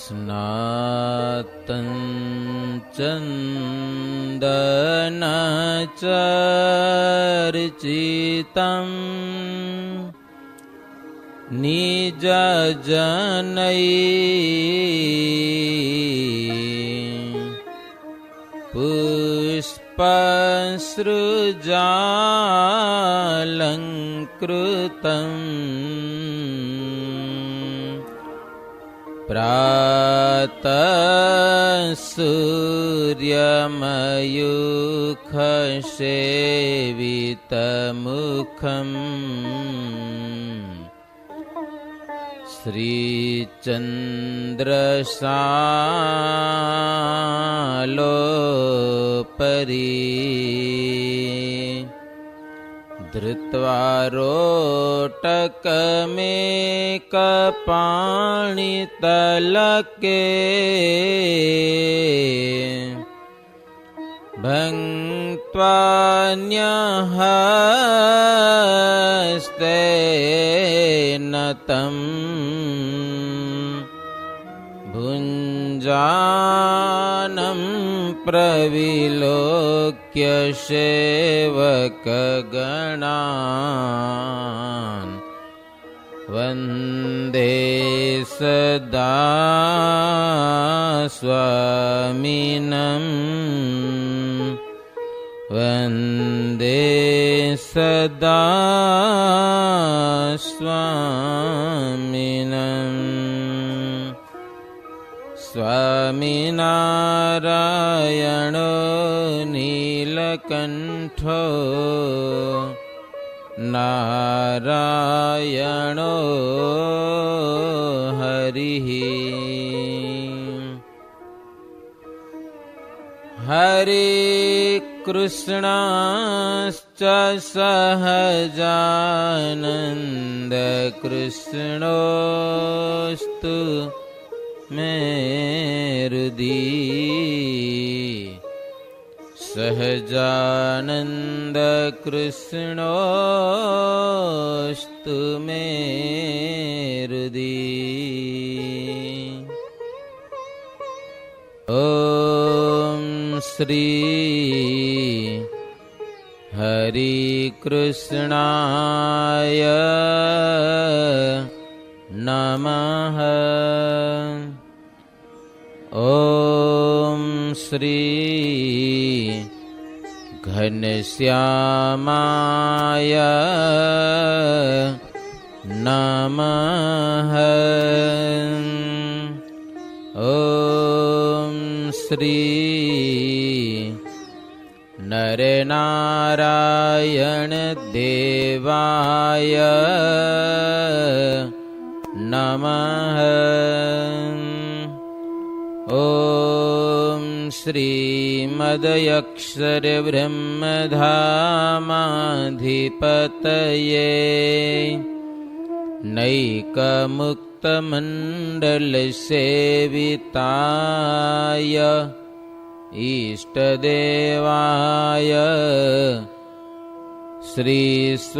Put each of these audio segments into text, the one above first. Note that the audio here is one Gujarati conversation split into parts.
स्नातं चन्दनचर्चितं निजजनैः पुष्पसृजालङ्कृतम् प्रातः सूर्यमयूखसेवितमुखम् श्रीचन्द्रशालोपरि धृत्वा रोटकमेकपाणितलके भङ्क्त्वान्यहस्तेन तं भुञ्जानं प्रविलोक्य सेवकगणान् वन्दे सदा स्वामिनम् वन्दे सदा स्वामिनम्। स्वामिनारायणो नीलकण्ठो नारायणो हरिः। हरे कृष्णाश्च सहजानन्द कृष्णोऽस्तु मे हृदि। सहजानन्द कृष्णोऽस्तु मे हृदि। ॐ श्री हरिकृष्णाय नमः। ॐ श्री घनश्यामाय नमः। ॐ श्री नरनारायण देवाय नमः। ॐ श्रीमदयक्षरब्रह्मधामाधिपतये नैकमुक्तमण्डलसेविताय इष्टदेवाय श्रीस्वामिनारायणाय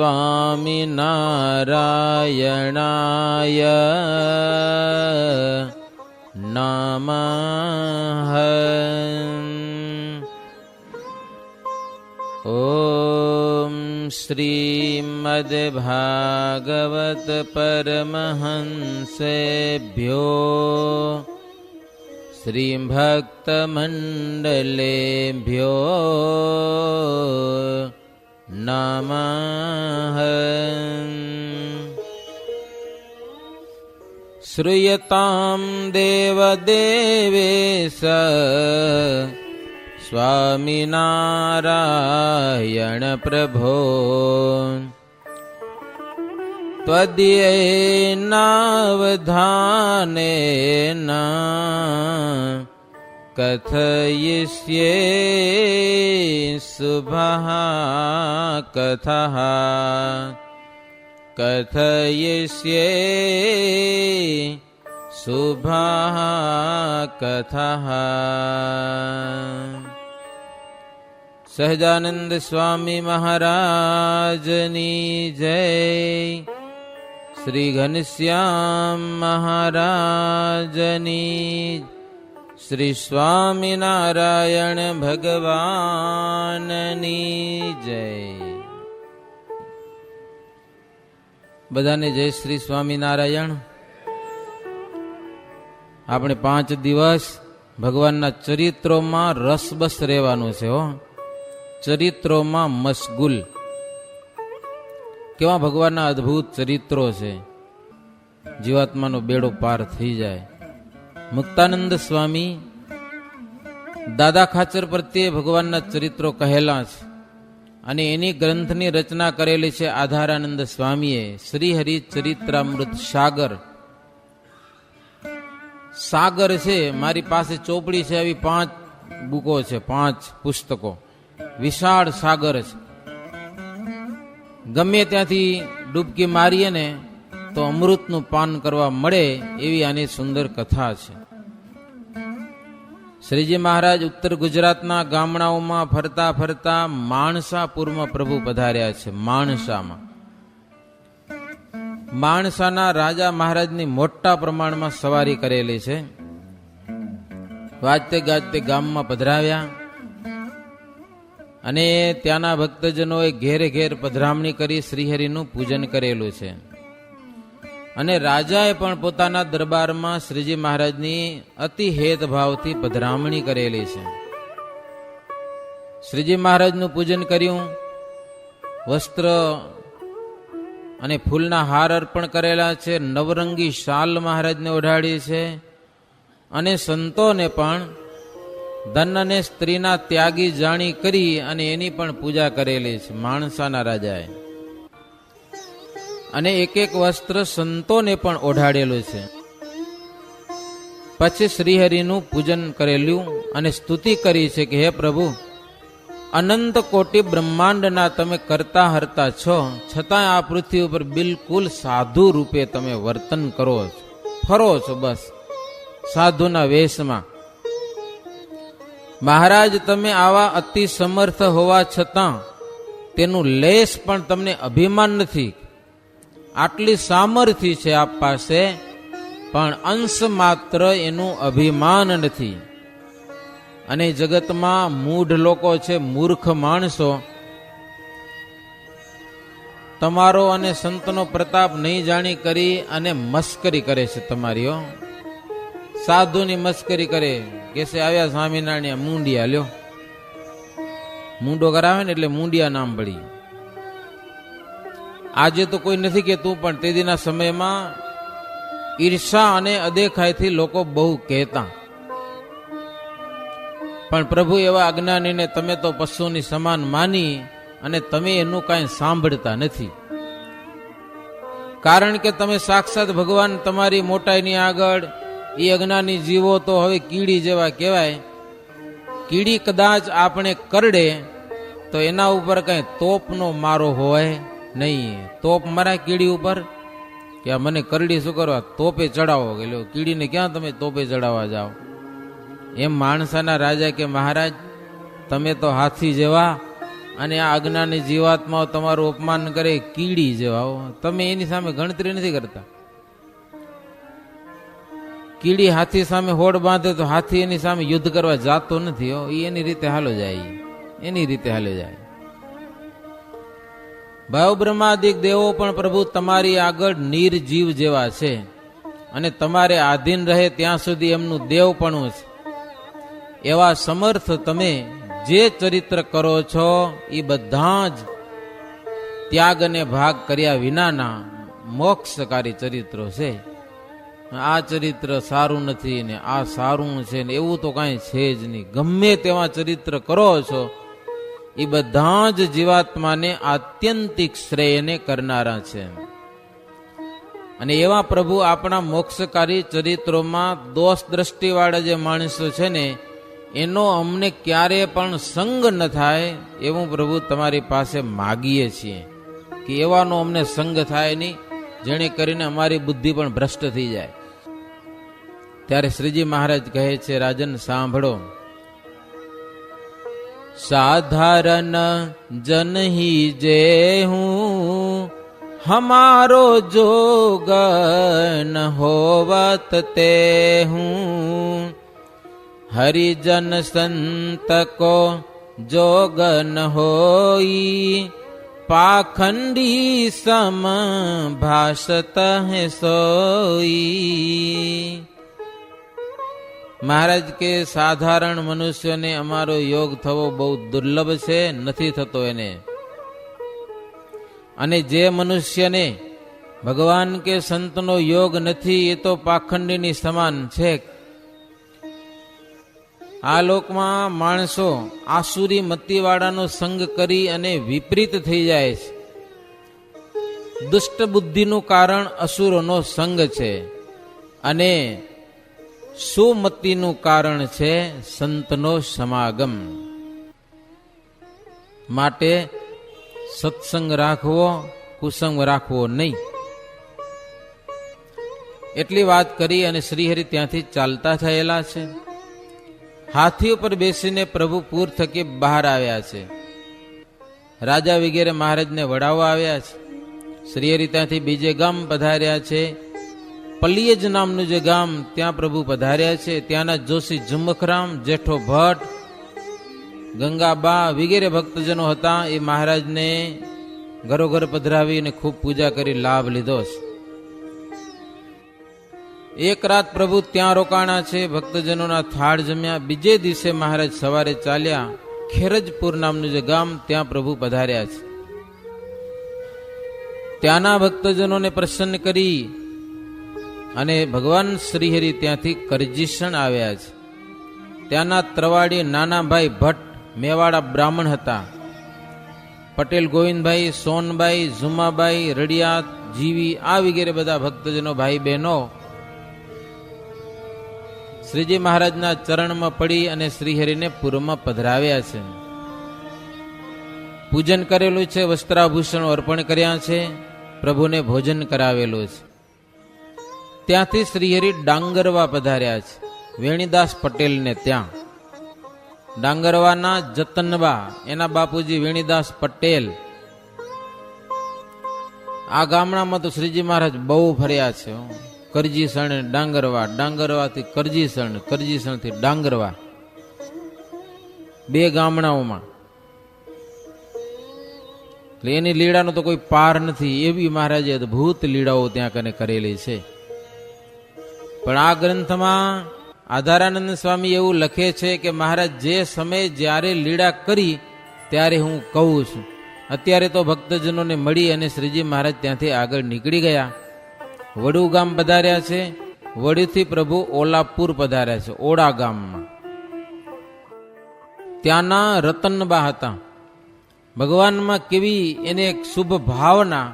नमः। ॐ श्रीमद्भागवत परमहंसेभ्यो श्रीभक्तमण्डलेभ्यो नमः। श्रूयतां देवदेवेश स्वामिनारायण प्रभो। त्वदीयेनावधानेन कथयिष्ये शुभः कथः। कथयिष्ये शुभः कथः। सहजानंद स्वामी महाराजनी जय। શ્રી ઘનશ્યામ મહારાજની, શ્રી સ્વામિનારાયણ ભગવાનની જય. બધાને જય શ્રી સ્વામિનારાયણ. આપણે 5 દિવસ ભગવાનના ચરિત્રોમાં રસબસ રહેવાનું છે. ચરિત્રોમાં મશગુલ. કેવા ભગવાનના અદ્ભુત ચરિત્રો છે, જીવાત્માનો બેડો પાર થઈ જાય. મુક્તાનંદ સ્વામી દાદા ખાચર પ્રત્યે ભગવાનના ચરિત્રો કહેલા છે અને એની ગ્રંથની રચના કરેલી છે આધારાનંદ સ્વામીએ. શ્રી હરિ ચરિત્રામૃત સાગર. સાગર છે, મારી પાસે ચોપડી છે, આવી 5 બુકો છે, 5 પુસ્તકો. વિશાળ સાગર છે. ગમે ત્યાંથી ડૂબકી મારીએ ને તો અમૃતનું પાન કરવા મળે એવી આની સુંદર કથા છે. શ્રીજી મહારાજ ઉત્તર ગુજરાતના ગામડાઓમાં ફરતા ફરતા માણસાપુરમાં પ્રભુ પધાર્યા છે. માણસાના રાજા મહારાજની મોટા પ્રમાણમાં સવારી કરેલી છે. વાજતે ગાજતે ગામમાં પધરાવ્યા અને ત્યાંના ભક્તજનોએ ઘેરે ઘેર પધરામણી કરી શ્રીહરિનું પૂજન કરેલું છે. અને રાજાએ પણ પોતાના દરબારમાં શ્રીજી મહારાજની અતિ હેતભાવથી પધરામણી કરેલી છે. શ્રીજી મહારાજનું પૂજન કર્યું, વસ્ત્ર અને ફૂલના હાર અર્પણ કરેલા છે, નવરંગી શાલ મહારાજને ઓઢાડી છે અને સંતોને પણ ધન અને સ્ત્રીના ત્યાગી જાણી કરી અને એની પણ પૂજા કરેલી છે માણસાના રાજાએ. અને એક એક વસ્ત્ર સંતોને પણ ઓઢાડેલું છે. પછી શ્રીહરિનું પૂજન કરેલું અને સ્તુતિ કરી છે કે હે પ્રભુ, અનંત કોટી બ્રહ્માંડના તમે કરતા હરતા છો, છતાં આ પૃથ્વી ઉપર બિલકુલ સાધુ રૂપે તમે વર્તન કરો છો, ફરો છો બસ સાધુના વેશમાં. મહારાજ, તમે આવા અતિ સમર્થ હોવા છતાં તેનું લેશ પણ તમને અભિમાન નથી. આટલી સામર્થ્ય છે આપ પાસે, પણ અંશ માત્ર એનું અભિમાન નથી. અને જગતમાં મૂઢ લોકો છે, મૂર્ખ માણસો, તમારો અને સંતનો પ્રતાપ નહીં જાણી કરી અને મસ્કરી કરે છે તમારી. સાધુની મસ્કરી કરે કે છે આવ્યા સ્વામિનારાયણ મુંડિયા લ્યો. મુંડો કરાવે ને એટલે મુંડિયા નામ પડી. આજે તો કોઈ નથી કહેતું, પણ તે દીના સમયમાં ઈર્ષા અને અદેખાઈથી લોકો બહુ કહેતા. પણ પ્રભુ એવા અજ્ઞાનીને તમે તો પશુની સમાન માની અને તમે એનું કાંઈ સાંભળતા નથી. કારણ કે તમે સાક્ષાત ભગવાન તમારી મોટાઈની આગળ, એ અજ્ઞાની જીવો તો હવે કીડી જેવા કહેવાય. કીડી કદાચ આપણે કરડે તો એના ઉપર કઈ તોપનો મારો હોય નહીં. તોપ મારા કીડી ઉપર કે મને કરડી શું કરવા, તોપે ચડાવો. કે કીડીને ક્યાં તમે તોપે ચડાવવા જાઓ. એમ માણસાના રાજા કે મહારાજ, તમે તો હાથી જેવા અને આ અજ્ઞાની જીવાત્માઓ તમારું અપમાન કરે કીડી જેવા. તમે એની સામે ગણતરી નથી કરતા. કીડી હાથી સામે હોડ બાંધે તો હાથી એની સામે યુદ્ધ કરવા જાતો નથી. એની રીતે હાલો જાય, એની રીતે હાલો જાય. ભાવ બ્રહ્માદિક દેવો પણ પ્રભુ તમારી આગળ નિર્જીવ જેવા છે અને તમારે આધીન રહે ત્યાં સુધી એમનું દેવપણું છે. એવા સમર્થ તમે જે ચરિત્ર કરો છો એ બધા જ ત્યાગ અને ભાગ કર્યા વિનાના મોક્ષકારી ચરિત્રો છે. આ ચરિત્ર સારું નથી ને આ સારું છે ને એવું તો કાંઈ છે જ નહીં. ગમે તેવા ચરિત્ર કરો છો એ બધા જ જીવાત્માને આત્યંતિક શ્રેયને કરનારા છે. અને એવા પ્રભુ આપણા મોક્ષકારી ચરિત્રોમાં દોષ દ્રષ્ટિવાળા જે માણસો છે ને, એનો અમને ક્યારે પણ સંગ ન થાય એવું પ્રભુ તમારી પાસે માગીએ છીએ કે એવાનો અમને સંગ થાય નહીં, જેને કરીને અમારી બુદ્ધિ પણ ભ્રષ્ટ થઈ જાય. ત્યારે શ્રીજી મહારાજ કહે છે, રાજન સાંભળો, સાધારણ જન હી જે હું हमारो जोग न होवत ते हूँ, हरिजन संत को जोग न होई, पाखंडी सम भाषत है सोई। મહારાજ કે સાધારણ મનુષ્યને અમારો યોગ થવો બહુ દુર્લભ છે, નથી થતો એને. અને જે મનુષ્યને ભગવાન કે સંતનો યોગ નથી એ તો પાખંડીની સમાન છે. આ લોકમાં માણસો આસુરી મતીવાળાનો સંગ કરી અને વિપરીત થઈ જાય છે. દુષ્ટ બુદ્ધિનું કારણ અસુરોનો સંગ છે અને સુમતીનું કારણ છે સંતનો સમાગમ. માટે સત્સંગ રાખવો, કુસંગ રાખવો નહીં. એટલી વાત કરી અને શ્રીહરિ ત્યાંથી ચાલતા થયેલા છે. હાથી ઉપર બેસીને પ્રભુ પૂર થકી બહાર આવ્યા છે. રાજા વગેરે મહારાજને વડાવવા આવ્યા છે. શ્રીહરિ ત્યાંથી બીજે ગામ પધાર્યા છે. પલિયજ નામનું જે ગામ, ત્યાં પ્રભુ પધાર્યા છે. ત્યાંના જોશી ઝુમખરામ, જેઠો ભટ્ટ, ગંગાબા વગેરે ભક્તજનો હતા. એ મહારાજને ઘરોઘર પધરાવી અને ખૂબ પૂજા કરી લાભ લીધો છે. એક રાત પ્રભુ ત્યાં રોકાણા છે. ભક્તજનોના થાળ જમ્યા. બીજે દિવસે મહારાજ સવારે ચાલ્યા ખેરજપુર નામનું જે ગામ, ત્યાં પ્રભુ પધાર્યા છે. ત્યાંના ભક્તજનોને પ્રસન્ન કરી અને ભગવાન શ્રીહરિ ત્યાંથી કરજીસણ આવ્યા છે. ત્યાંના ત્રવાડી નાનાભાઈ ભટ્ટ મેવાડા બ્રાહ્મણ હતા. પટેલ ગોવિંદભાઈ, સોનબાઈ, ઝુમાબાઈ, રડિયાત, જીવી આ વગેરે બધા ભક્તજનો ભાઈ બહેનો શ્રીજી મહારાજના ચરણમાં પડી અને શ્રીહરિને પૂરમાં પધરાવ્યા છે. પૂજન કરેલું છે, વસ્ત્રાભૂષણો અર્પણ કર્યા છે, પ્રભુને ભોજન કરાવેલું છે. ત્યાંથી શ્રીહરિ ડાંગરવા પધાર્યા છે. વેણીદાસ પટેલને ત્યાં ડાંગરવાના જતનબા, એના બાપુજી વેણીદાસ પટેલ. આ ગામડામાં તો શ્રીજી મહારાજ બહુ ફર્યા છે. કરજીસણ, ડાંગરવા, ડાંગરવાથી કરજીસણ, કરજીસણથી ડાંગરવા, બે ગામડાઓમાં. એટલે એની લીલાનો તો કોઈ પાર નથી. એવી મહારાજે અદભુત લીલાઓ ત્યાં કને કરેલી છે. પણ આ ગ્રંથમાં આધારાનંદ સ્વામી એવું લખે છે કે મહારાજ જે સમયે જ્યારે લીલા કરી ત્યારે હું કહું છું. અત્યારે તો ભક્તજનોને મળી અને શ્રીજી મહારાજ ત્યાંથી આગળ નીકળી ગયા. વડુ ગામ પધાર્યા છે. વડુથી પ્રભુ ઓલાપુર પધાર્યા છે, ઓડા ગામમાં. ત્યાંના રતનબા હતા. ભગવાનમાં કેવી એને એક શુભ ભાવના.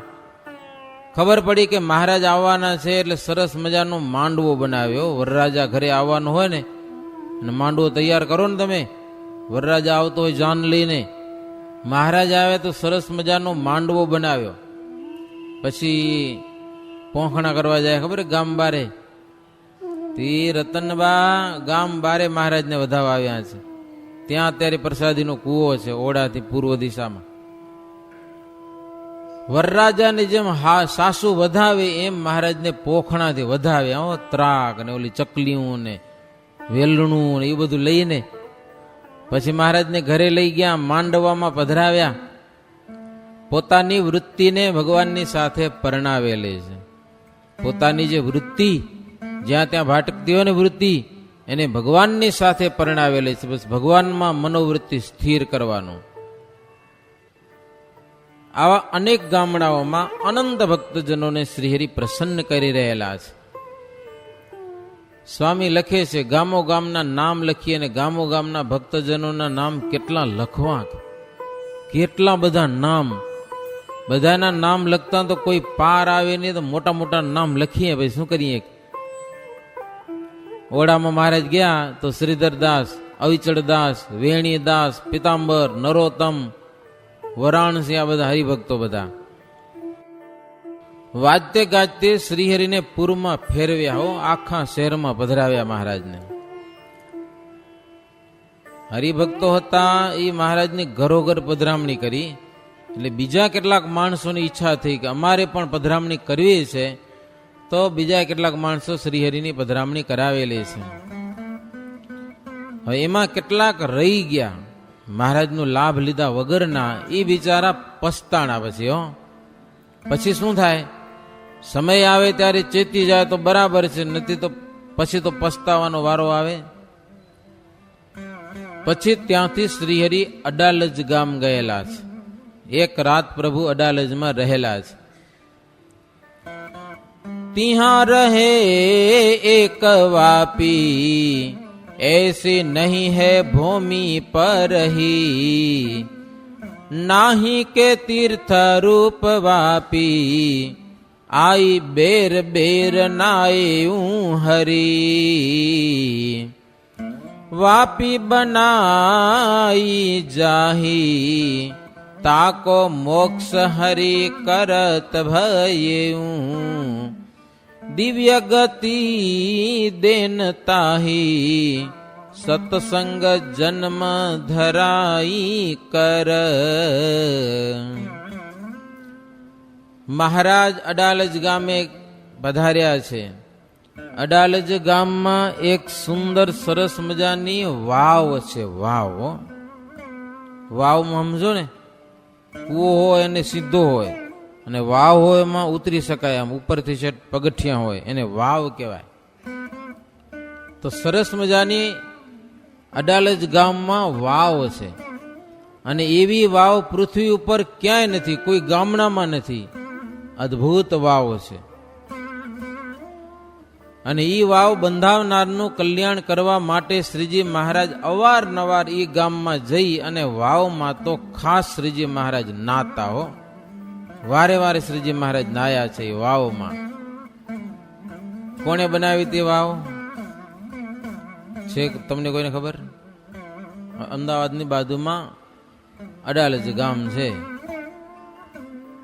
ખબર પડી કે મહારાજ આવવાના છે એટલે સરસ મજાનો માંડવો બનાવ્યો. વરરાજા ઘરે આવવાનું હોય ને, માંડવો તૈયાર કરો ને તમે. વરરાજા આવતો હોય જાન લઈને, મહારાજ આવે તો સરસ મજાનો માંડવો બનાવ્યો. પછી પોંખણા કરવા જાય, ખબર ગામ બારે. તે રતનબા ગામ બારે મહારાજને વધાવવા આવ્યા છે. ત્યાં અત્યારે પ્રસાદીનો કૂવો છે, ઓડાથી પૂર્વ દિશામાં. વરરાજાની જેમ સાસુ વધાવે એમ મહારાજને પોખણાથી વધાવે. ત્રાક ને ઓલી ચકલીઓ ને વેલણું ને એ બધું લઈને પછી મહારાજને ઘરે લઈ ગયા, માંડવામાં પધરાવ્યા. પોતાની વૃત્તિને ભગવાનની સાથે પરણાવેલી છે. પોતાની જે વૃત્તિ જ્યાં ત્યાં ભાટકતી હોય ને વૃત્તિ, એને ભગવાનની સાથે પરણાવેલી છે. બસ ભગવાનમાં મનોવૃત્તિ સ્થિર કરવાનું. આવા અનેક ગામડાઓમાં અનંત ભક્તજનોને શ્રીહરિ પ્રસન્ન કરી રહેલા છે. સ્વામી લખે છે, ગામો ગામના નામ લખીએ અને ગામો ગામના ભક્તજનોના નામ કેટલા લખવા, કેટલા બધા નામ. બધાના નામ લખતા તો કોઈ પાર આવે નહીં. તો મોટા મોટા નામ લખીએ, ભાઈ શું કરીએ. ઓડામાં મહારાજ ગયા તો શ્રીધરદાસ, અવિચળદાસ, વેણીદાસ, પિતાંબર, નરોત્તમ, વરાણસી, આ બધા હરિભક્તો બધા વાજતે ગાજતે શ્રીહરિને પૂરમાં ફેરવ્યા. હો, આખા શહેરમાં પધરાવ્યા મહારાજને. હરિભક્તો હતા એ મહારાજની ઘરોઘર પધરામણી કરી એટલે બીજા કેટલાક માણસોની ઈચ્છા થઈ કે અમારે પણ પધરામણી કરવી છે, તો બીજા કેટલાક માણસો શ્રીહરિની પધરામણી કરાવેલી છે. હવે એમાં કેટલાક રહી ગયા મહારાજનો લાભ લીધા વગરના, એ બિચારા પસ્તાણા પછી. પછી શું થાય, સમય આવે ત્યારે ચેતી જાય તો બરાબર છે, નથી તો પછી તો પસ્તાવાનો વારો આવે. પછી ત્યાંથી શ્રીહરિ અડાલજ ગામ ગયેલા છે. એક રાત પ્રભુ અડાલજમાં રહેલા છે. ત્યાં રહે એક વાપી, ऐसी नहीं है भूमि पर ही, नाही के तीर्थ रूप वापी, आई बेर बेर नायूं हरी, वापी बनाई जाही, ताको मोक्ष हरि करत भयेऊं, दिव्य गति देन ताही, सत्संग जन्म धराई कर. મહારાજ અડાલજ ગામે પધાર્યા છે. અડાલજ ગામમાં એક સુંદર સરસ મજાની વાવ છે. વાવમાં સમજો ને, કૂવો હોય એને સીધો હોય, અને વાવ હોય એમાં ઉતરી શકાય, આમ ઉપરથી છે પગથિયા હોય, એને વાવ કહેવાય. તો સરસ મજાની અડાલજ ગામમાં વાવ છે, અને એવી વાવ પૃથ્વી ઉપર ક્યાંય નથી, કોઈ ગામડામાં નથી. અદ્ભુત વાવ છે. અને ઈ વાવ બંધાવનારનું કલ્યાણ કરવા માટે શ્રીજી મહારાજ અવારનવાર ઈ ગામમાં જઈ અને વાવમાં તો ખાસ શ્રીજી મહારાજ નાતા હો. વારે વારે શ્રીજી મહારાજ નાયા છે એ વાવમાં. કોણે બનાવી તે વાવ છે તમને કોઈને ખબર? અમદાવાદની બાજુમાં અડાલજ ગામ છે.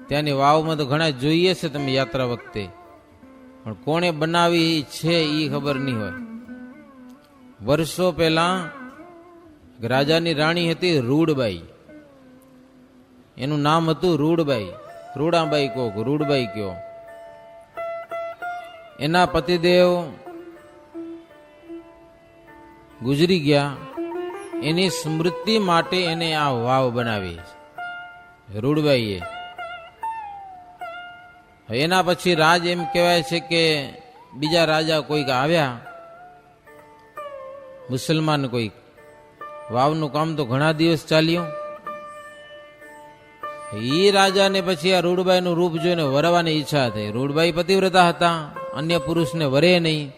ત્યાંની વાવમાં તો ઘણા જોઈએ છે તમે યાત્રા વખતે, પણ કોણે બનાવી છે એ ખબર નહીં હોય. વર્ષો પહેલા રાજાની રાણી હતી રૂડબાઈ, એનું નામ હતું રૂડબાઈ. રૂડાબાઈ કહો, રૂડબાઈ કયો. એના પતિદેવ ગુજરી ગયા, એની સ્મૃતિ માટે એને આ વાવ બનાવી રૂડબાઈએ. એના પછી રાજ એમ કહેવાય છે કે બીજા રાજા કોઈક આવ્યા, મુસલમાન કોઈક. વાવનું કામ તો ઘણા દિવસ ચાલ્યું. એ રાજાને પછી આ રૂડબાઈનું રૂપ જોઈને વરવાની ઈચ્છા થઈ. રૂડબાઈ પતિવ્રતા હતા, અન્ય પુરુષને વરે નહીં.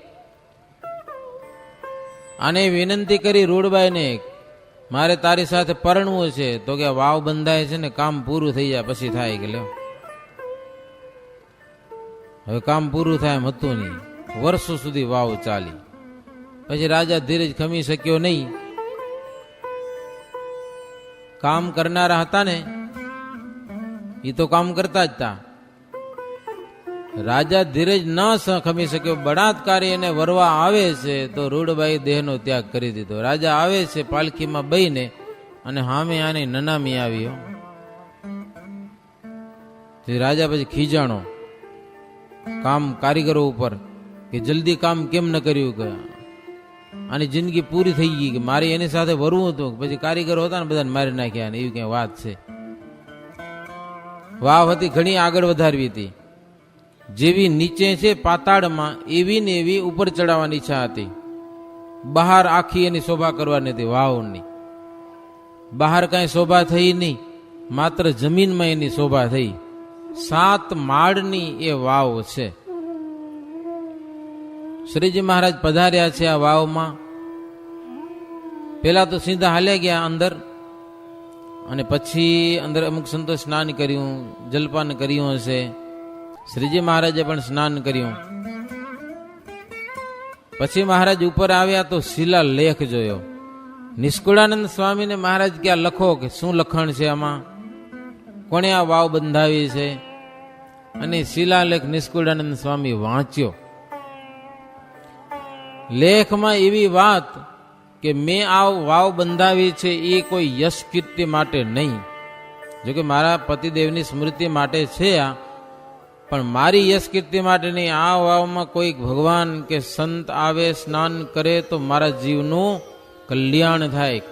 આને વિનંતી કરી રૂડબાઈને, મારે તારી સાથે પરણવું છે. તો કે વાવ બંધાય છે ને, કામ પૂરું થઈ જાય પછી થાય. કે લ્યો, હવે કામ પૂરું થાય એમ હતું નહીં. વર્ષો સુધી વાવ ચાલી. પછી રાજા ધીરજ ખમી શક્યો નહીં. કામ કરનારા હતા ને, એ તો કામ કરતા જ હતા. રાજા ધીરજ ન ખમી શક્યો. બળાત્કારી એને વરવા આવે છે તો રૂડબાઈ દેહનો ત્યાગ કરી દીધો. રાજા આવે છે પાલખીમાં બહીને, અને હામે આને નનામી આવ્યો. રાજા પછી ખીજાણો કામ કારીગરો ઉપર કે જલ્દી કામ કેમ ન કર્યું, કે આની જિંદગી પૂરી થઈ ગઈ, કે મારે એની સાથે વરવું હતું. પછી કારીગરો હતા ને બધાને મારી નાખ્યા, એવી કઈ વાત છે. વાવ હતી ઘણી આગળ વધારવી હતી. જેવી નીચે છે પાતાળમાં, એવી ને એવી ઉપર ચડાવવાની ઈચ્છા હતી. બહાર આખી એની શોભા કરવાની હતી વાવની. બહાર કઈ શોભા થઈ નહીં, માત્ર જમીનમાં એની શોભા થઈ. 7 માળની એ વાવ છે. શ્રીજી મહારાજ પધાર્યા છે આ વાવમાં. પેલા તો સીધા હાલ્યા ગયા અંદર, અને પછી અંદર અમુક સંતો સ્નાન કર્યું, જલપાન કર્યું હશે. શ્રીજી મહારાજે પણ સ્નાન કર્યું. પછી મહારાજ ઉપર આવ્યા તો શિલા લેખ જોયો. નિષ્કુળાનંદ સ્વામીને મહારાજ ક્યાં લખો, કે શું લખણ છે આમાં, કોણે આ વાવ બંધાવી છે. અને શિલાલેખ નિષ્કુળાનંદ સ્વામી વાંચ્યો. લેખમાં એવી વાત કે મેં આ વાવ બંધાવી છે એ કોઈ યશ કીર્તિ માટે નહીં, જો કે મારા પતિદેવની સ્મૃતિ માટે છે આ, પણ મારી યશ કીર્તિ માટે નહીં. આ વાવમાં કોઈ ભગવાન કે સંત આવે, સ્નાન કરે તો મારા જીવનું કલ્યાણ થાય,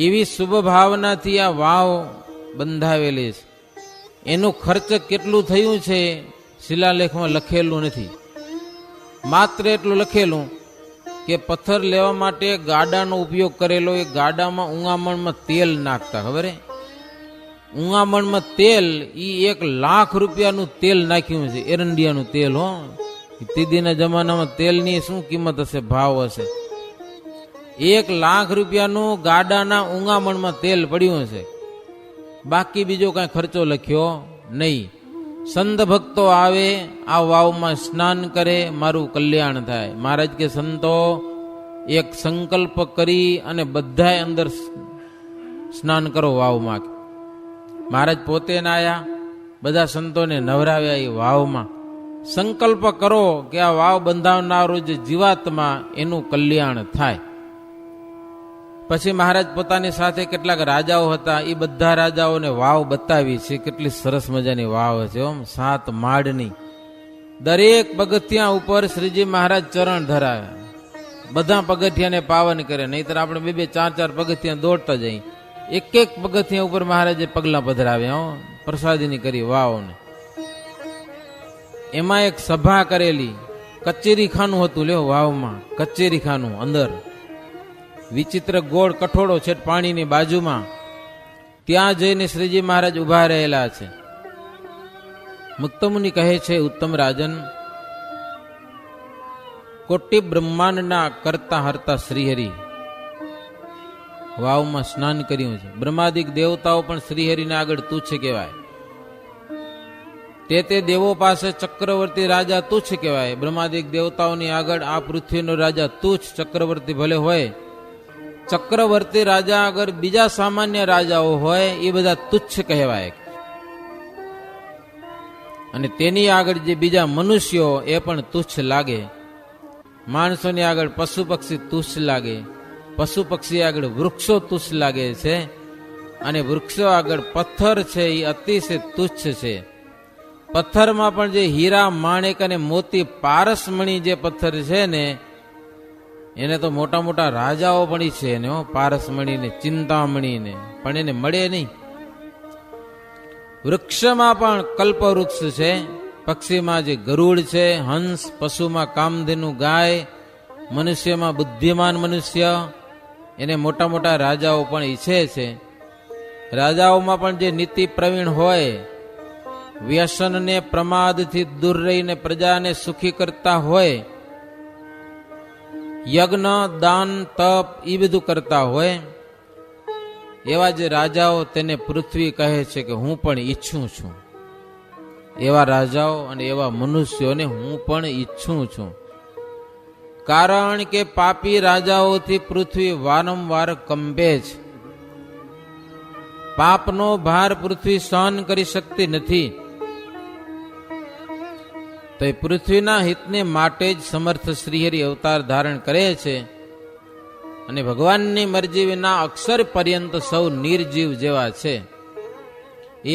એવી શુભ ભાવનાથી આ વાવ બંધાવેલી છે. એનું ખર્ચ કેટલું થયું છે શિલાલેખમાં લખેલું નથી. માત્ર એટલું લખેલું કે પથ્થર લેવા માટે ગાડાનો ઉપયોગ કરેલો. એ ગાડામાં ઊંગામણમાં તેલ નાખતા, ખબર હે? ઊંગામણમાં તેલ, એ 1 લાખ રૂપિયાનું તેલ નાખ્યું છે, એરંડિયાનું તેલ. હો, તીદીના જમાનામાં તેલની શું કિંમત હશે, ભાવ હશે. 1 લાખ રૂપિયાનું ગાડાના ઊંગામણમાં તેલ પડ્યું છે. બાકી બીજો કાંઈ ખર્ચો લખ્યો નહીં. સંત ભક્તો આવે, આ વાવમાં સ્નાન કરે, મારું કલ્યાણ થાય. મહારાજ કે સંતો એક સંકલ્પ કરી અને બધાય અંદર સ્નાન કરો વાવમાં. મહારાજ પોતે નાયા, બધા સંતોને નવરાવ્યા એ વાવમાં. સંકલ્પ કરો કે આ વાવ બંધાવનારો જે જીવાત્મા, એનું કલ્યાણ થાય. પછી મહારાજ પોતાની સાથે કેટલાક રાજાઓ હતા, એ બધા રાજાઓને વાવ બતાવી છે. કેટલી સરસ મજાની વાવ છે, 7 માળની. દરેક પગથિયા ઉપર શ્રીજી મહારાજ ચરણ ધરાવે, બધા પગથિયાને પાવન કરે. નહીતર આપણે 2-2, 4-4 પગથિયા દોડતા જઈએ. એક પગથિયા ઉપર મહારાજે પગલા પધરાવ્યા, પ્રસાદીની કરી વાવને. એમાં એક સભા કરેલી, કચેરી ખાનું હતું. લ્યો, વાવમાં કચેરી ખાનું, અંદર વિચિત્ર ગોળ કઠોળો છે પાણીની બાજુમાં. ત્યાં જઈને શ્રીજી મહારાજ ઉભા રહેલા છે. મુક્તમુનિ કહે છે, ઉત્તમ રાજન, કોટી બ્રહ્માંડના કરતા હરતા શ્રીહરિ વાવમાં સ્નાન કર્યું છે. બ્રહ્માદિક દેવતાઓ પણ શ્રીહરિને આગળ તુચ્છ કહેવાય. તે દેવો પાસે ચક્રવર્તી રાજા તુચ્છ કહેવાય. બ્રહ્માદિક દેવતાઓની આગળ આ પૃથ્વીનો રાજા તુચ્છ, ચક્રવર્તી ભલે હોય. ચક્રવર્તી રાજા અગર બીજા સામાન્ય રાજાઓ હોય, એ બધા તુચ્છ કહેવાય. અને તેની આગળ જે બીજા મનુષ્યો, એ પણ તુચ્છ લાગે. માણસોની આગળ પશુ પક્ષી તુચ્છ લાગે, પશુ પક્ષી આગળ વૃક્ષો તુચ્છ લાગે છે, અને વૃક્ષો આગળ પથ્થર છે એ અતિશય તુચ્છ છે. પથ્થરમાં પણ જે હીરા, માણેક અને મોતી, પારસમણી જે પથ્થર છે ને, એને તો મોટા મોટા રાજાઓ પણ છે ને, પારસમણી ને, ચિંતામણી ને, પણ એને મળે નહીં. વૃક્ષમાં પણ કલ્પવૃક્ષ છે, પક્ષીમાં જે ગરુડ છે, હંસ, પશુમાં કામધેનુ ગાય, મનુષ્યમાં બુદ્ધિમાન મનુષ્ય, એને મોટા મોટા રાજાઓ પણ ઈચ્છે છે. રાજાઓમાં પણ જે નીતિ પ્રવીણ હોય, વ્યસન ને પ્રમાદથી દૂર રહીને પ્રજાને સુખી કરતા હોય, યજ્ઞ, દાન, તપ એ બધું કરતા હોય, એવા જે રાજાઓ, તેને પૃથ્વી કહે છે કે હું પણ ઈચ્છું છું. એવા રાજાઓ અને એવા મનુષ્યોને હું પણ ઈચ્છું છું. કારણ કે પાપી રાજાઓથી પૃથ્વી વારંવાર કંપે છે. પાપનો ભાર પૃથ્વી સહન કરી શકતી નથી. તો એ પૃથ્વીના હિતને માટે જ સમર્થ શ્રીહરિ અવતાર ધારણ કરે છે. અને ભગવાનની મરજી વિના અક્ષર પર્યંત સૌ નિર્જીવ જેવા છે.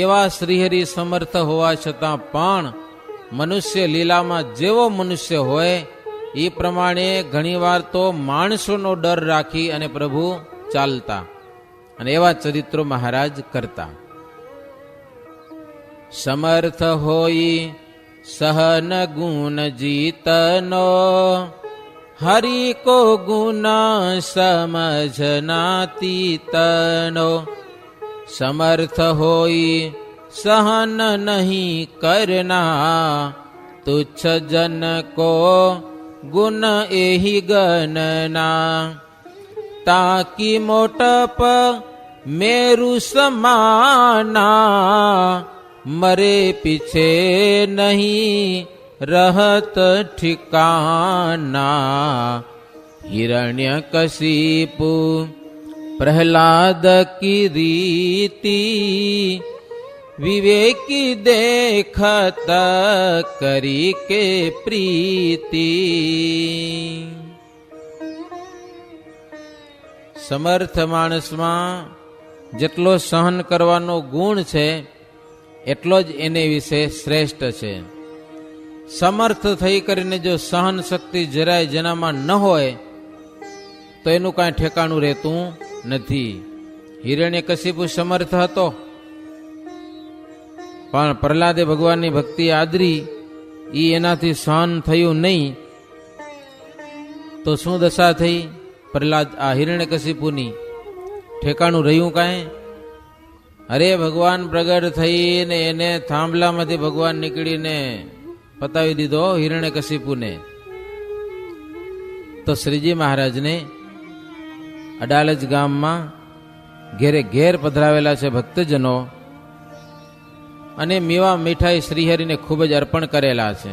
એવા શ્રીહરિ સમર્થ હોવા છતાં પણ મનુષ્ય લીલામાં જેવો મનુષ્ય હોય, એ પ્રમાણે ઘણીવાર તો માણસોનો ડર રાખી અને પ્રભુ ચાલતા, અને એવા ચરિત્રો મહારાજ કરતા. સમર્થ હોઈ સહન ગુણ જીતનો, હરિ કો ગુણ સમજનાતીતનો. સમર્થ હોઈ સહન નહીં કરના, તુચ્છ જન કો ગુણ એહી ગણના. તાકી મોટપ મેરુ સમાના, મરે પીછે નહીં રહત ઠિકાના. હિરણ્ય કશિપુ પ્રહલાદ કી રીતિ, વિવેકી દેખત કરી કે પ્રીતિ. સમર્થ માણસમાં જેટલો સહન કરવાનો ગુણ છે એટલો જ એને વિશે શ્રેષ્ઠ છે. સમર્થ થઈ કરીને જો સહન શક્તિ જરાય જેનામાં ન હોય તો એનું કાંઈ ઠેકાણું રહેતું નથી. હિરણ્યકશિપુ સમર્થ હતો, પણ પ્રહલાદે ભગવાનની ભક્તિ આદરી, એ એનાથી સહન થયું નહીં, તો શું દશા થઈ પ્રહલાદ આ હિરણ્યકશિપુની? ઠેકાણું રહ્યું કાંઈ? અરે ભગવાન પ્રગટ થઈને એને થાંભલામાંથી ભગવાન નીકળીને પતાવી દીધો હિરણ્યકશિપુને. તો શ્રીજી મહારાજને અડાલજ ગામમાં ઘેરે ઘેર પધરાવેલા છે ભક્તજનો, અને મેવા મીઠાઈ શ્રીહરિને ખૂબ જ અર્પણ કરેલા છે.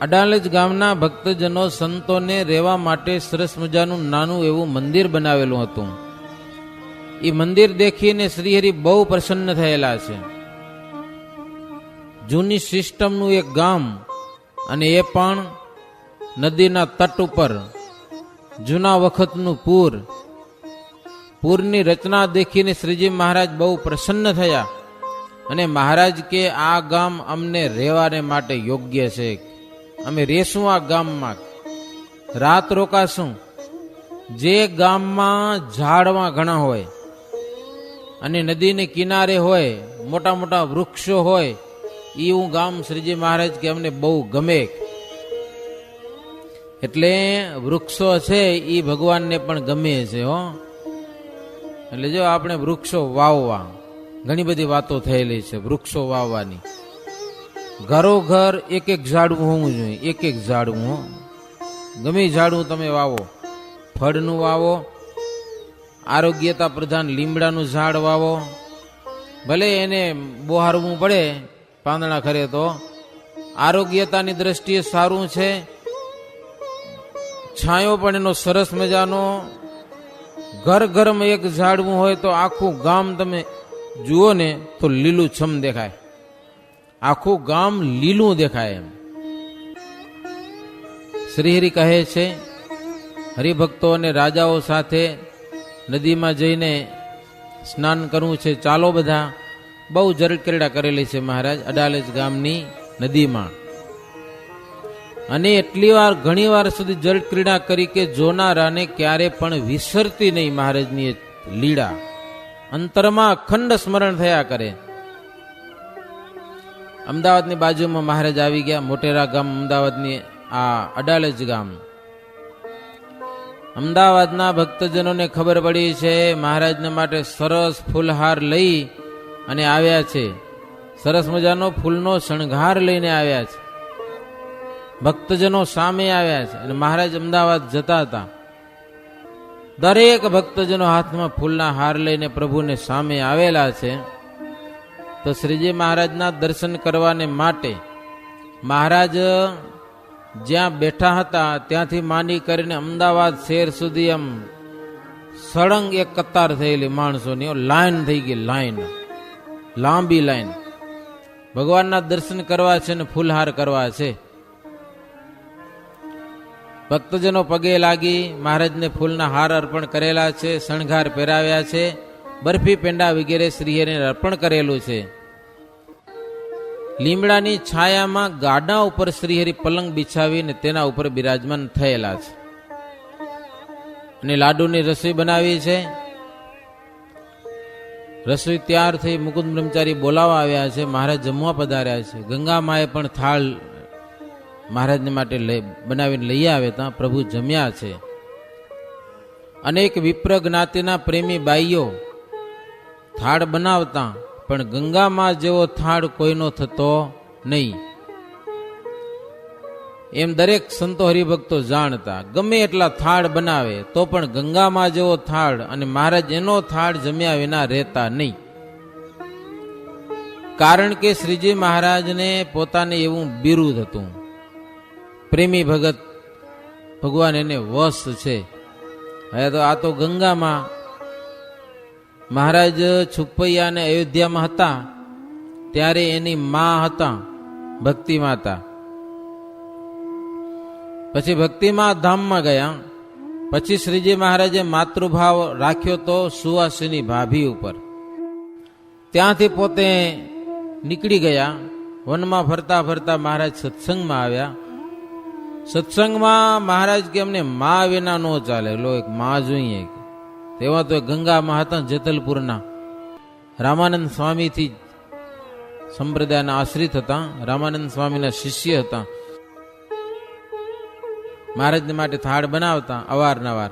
અડાલજ ગામના ભક્તજનો સંતોને રહેવા માટે સરસ મજાનું નાનું એવું મંદિર બનાવેલું હતું. એ મંદિર દેખીને શ્રીહરિ બહુ પ્રસન્ન થયેલા છે. જૂની સિસ્ટમનું એક ગામ, અને એ પણ નદીના તટ ઉપર. જૂના વખતનું પૂરની રચના દેખીને શ્રીજી મહારાજ બહુ પ્રસન્ન થયા, અને મહારાજ કે આ ગામ અમને રહેવાને માટે યોગ્ય છે. અમે રહેશું આ ગામમાં, રાત રોકાશું. જે ગામમાં ઝાડવા ઘણા હોય અને નદીને કિનારે હોય, મોટા મોટા વૃક્ષો હોય, એવું ગામ શ્રીજી મહારાજ કે અમને બહુ ગમે. એટલે વૃક્ષો છે એ ભગવાનને પણ ગમે છે હો. એટલે જો આપણે વૃક્ષો વાવવા, ઘણી બધી વાતો થયેલી છે વૃક્ષો વાવવાની. ઘરો ઘર એક એક ઝાડવું હોવું જોઈએ, એક એક ઝાડવું. ગમે ઝાડવું તમે વાવો, ફળનું વાવો, આરોગ્યતા પ્રધાન લીમડાનું ઝાડ વાવો. ભલે એને બોહારવું પડે પાંદડા ખરે, તો આરોગ્યતાની દ્રષ્ટિએ સારું છે. છાંયો પણ એનો સરસ મજાનો. ઘર ઘરમાં એક ઝાડવું હોય તો આખું ગામ તમે જુઓ ને તો લીલું છમ દેખાય, આખું ગામ લીલું દેખાય. એમ શ્રીહરિ કહે છે હરિભક્તો અને રાજાઓ સાથે નદીમાં જઈને સ્નાન કરવું છે, ચાલો બધા. બહુ જળક્રીડા કરેલી છે મહારાજ અડાલજ ગામની નદીમાં. અને એટલી વાર, ઘણી વાર સુધી જળક્રીડા કરી કે જોનારાને ક્યારે પણ વિસરતી નહીં મહારાજની લીલા. અંતરમાં અખંડ સ્મરણ થયા કરે. અમદાવાદની બાજુમાં મહારાજ આવી ગયા, મોટેરા ગામ અમદાવાદની, આ અડાલજ ગામ. અમદાવાદના ભક્તજનોને ખબર પડી છે મહારાજને માટે સરસ ફૂલહાર લઈ અને આવ્યા છે. સરસ મજાનો ફૂલનો શણગાર લઈને આવ્યા છે. ભક્તજનો સામે આવ્યા છે અને મહારાજ અમદાવાદ જતા હતા. દરેક ભક્તજનો હાથમાં ફૂલના હાર લઈને પ્રભુને સામે આવેલા છે. તો શ્રીજી મહારાજના દર્શન કરવાને માટે મહારાજ જ્યાં બેઠા હતા ત્યાંથી માંડી કરીને અમદાવાદ શહેર સુધી આમ સળંગ એક કતાર થયેલી માણસોની લાઈન થઈ ગઈ, લાઈન, લાંબી લાઈન. ભગવાનના દર્શન કરવા છે ને ફૂલહાર કરવા છે. ભક્તજનો પગે લાગી મહારાજને ફૂલના હાર અર્પણ કરેલા છે, શણગાર પહેરાવ્યા છે, બરફી પેંડા વગેરે શ્રીહરિને અર્પણ કરેલું છે. લીમડાની છાયામાં ગાડા ઉપર શ્રીહરિ પલંગ બિછાવીને તેના ઉપર બિરાજમાન થયેલા છે. અને લાડુની રસોઈ બનાવી છે. રસોઈ તૈયાર થઈ મુકુંદ બ્રહ્મચારી બોલાવા આવ્યા છે. મહારાજ જમવા પધાર્યા છે. ગંગા માએ પણ થાળ મહારાજને માટે બનાવીને લઈ આવે, ત્યાં પ્રભુ જમ્યા છે. અનેક વિપ્ર જ્ઞાતિના પ્રેમી બાઈઓ થાળ બનાવતા, પણ ગંગામાં જેવો થાળ કોઈનો થતો નહીં. એમ દરેક સંતો હરિભક્તો જાણતા. ગમે એટલા થાળ બનાવે તો પણ ગંગામાં જેવો થાળ, અને મહારાજ એનો થાળ જમ્યા વિના રહેતા નહીં. કારણ કે શ્રીજી મહારાજને પોતાને એવું બિરુદ હતું, પ્રેમી ભગત, ભગવાન એને વશ છે. હવે તો આ તો ગંગામાં મહારાજ છુપૈયા અને અયોધ્યામાં હતા ત્યારે એની મા હતા ભક્તિ માતા. પછી ભક્તિમાં ધામમાં ગયા પછી શ્રીજી મહારાજે માતૃભાવ રાખ્યો તો સુવાસિની ભાભી ઉપર. ત્યાંથી પોતે નીકળી ગયા. વનમાં ફરતા ફરતા મહારાજ સત્સંગમાં આવ્યા. સત્સંગમાં મહારાજ કે અમને મા વિના નો ચાલે, લો એક મા જોઈએ. તેવા તો ગંગામાં હતા, જેતલપુરના રામાનંદ સ્વામીથી સંપ્રદાયના આશ્રિત હતા, રામાનંદ સ્વામીના શિષ્ય હતા. મહારાજને માટે થાળ બનાવતા અવારનવાર.